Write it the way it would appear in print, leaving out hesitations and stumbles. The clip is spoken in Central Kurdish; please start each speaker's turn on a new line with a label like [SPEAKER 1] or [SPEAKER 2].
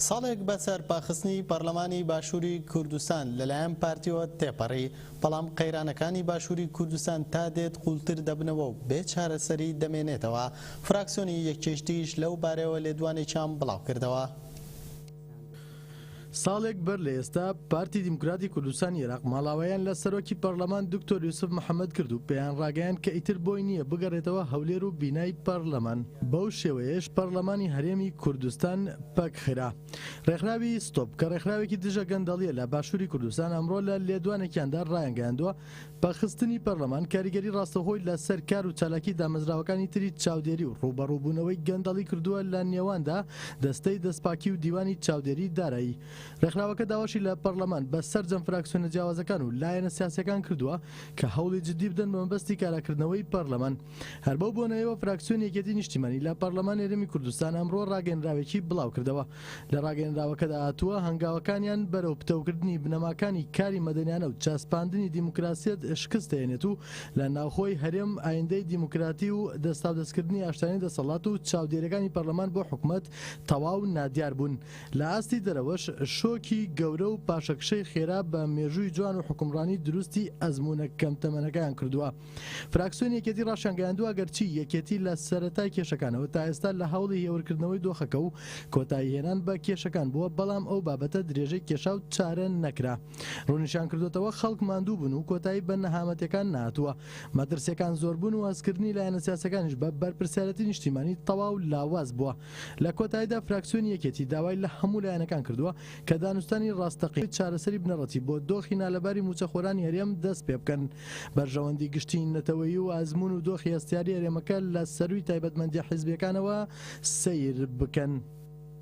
[SPEAKER 1] ساڵێک بەسەر پاخستنی پەرلەمانی باشووری کوردستان لەلایەن پارتیەوە تێپەڕی بەڵام قەیرانەکانی باشووری کوردستان تا دێت قوڵتر دەبنەوە و بێ چارەسەری دەمێنێتەوە. فراکسیۆنی یەکچێشتیش لەو بارەوە لێدوانێکیان بڵاو کردەوە.
[SPEAKER 2] ساڵێک بەر لە ئێستا پارتی دیموکراتی کوردستان عێراق ماڵاوایان لە سەرۆکی پەرلەمان دکتۆر یوسف محەممەد کرد و پێیان ڕاگەیان کە ئیتر بۆی نییە بگەڕێتەوە هەولێر و بینای پەرلەمان. بەو شێوەیەش پەرلەمانی هەرێمی کوردستان پەکخرا. ڕێکخراوی ستۆپ کە ڕێکخراوێکی دژە گەندەڵیە لە باشووری کوردستان ئەمڕۆ لە لێدوانێکیاندا ڕایانگەیاندووە پەخستنی پەرلەمان کاریگەری ڕاستەخۆی لەسەر کار و چالاکی دامەزراوەکانی تری چاودێری و ڕوبەڕووبوونەوەی گەندەڵی کردووە لە نێواندا دەستەی دەستپاکی و دیوانی چاودێری دارایی. ڕێکخراوەکە داواشی لە پەرلەمان بە سەرجەم فراکسیۆنە جیاوازەکان و لایەنە سیاسیەکان کردووە کە هەوڵی جدی بدەن بە مەبەستی کاراکردنەوەی پەرلەمان. هەر بەو بۆنەوەیەوە فراکسیۆنی یەکێتی نیشتیمانی لە پەرلەمان هەرێمی کوردستان ئەمڕۆ ڕاگەیەنراوێکی بڵاو کردەوە. لە ڕاگەیەنراوەکەدا هاتووە هەنگاوەکانیان بەرەو پتەوکردنی بنەماکانی کاری مەدەنیانە و چاسپاندنی دیموکراسیەت شکست دێنێت و لە ناوخۆی هەرێم ئایندەی دیموکراتی و دەستاودەستکردنی ئاشتانی دەسەڵات و چاودێرەکانی پەرلەمان بۆ حکومەت تەواو نادیار بوون. لە ئاستی دەرەوەش شۆکی گەورە و پاشەکشەی خێرا بە مێژووی جوان و حکومڕانی دروستی ئەزمونە کەمتەمەنەکەیان کردووە. فراکسیۆنی یەکێتی ڕاشانگەیاندووە گەرچی یەکێتی لە سەرەتای کێشەکانەوە تا ئێستا لە هەوڵی هێورکردنەوەی دۆخەکە و کۆتایی هێنان بە کێشەکان بووە، بەڵام ئەو بابەتە درێژەی کێشا و چارە نەکرا. ڕوونیشان کردوێتەوە خەڵک ماندوو بوون و کۆتایی بە نەهامەتەکان نهاتووە. مەترسیەکان زۆر بوون و هەستکردنی لایەنە سیاسەکانیش بە بەرپرسیارەتی نیشتیمانی تەواو لاواز بووە. لە کۆتاییدا فراکسیۆنی یەکێتی داوای لە هەموو لایەنەکان کردووە کە دانوستانی ڕاستەقی چارەسەری بنەڕەتی بۆ دۆخی نالەباری موچەخۆرانی هەرێم دەست پێ بکەن. بەرژەوەندی گشتی نەتەوەیی و ئەزمون و دۆخی هەستیاری هەرێمەکە لە سەرووی تایبەتمەندی حیزبیەکانەوە سەیر بکەن.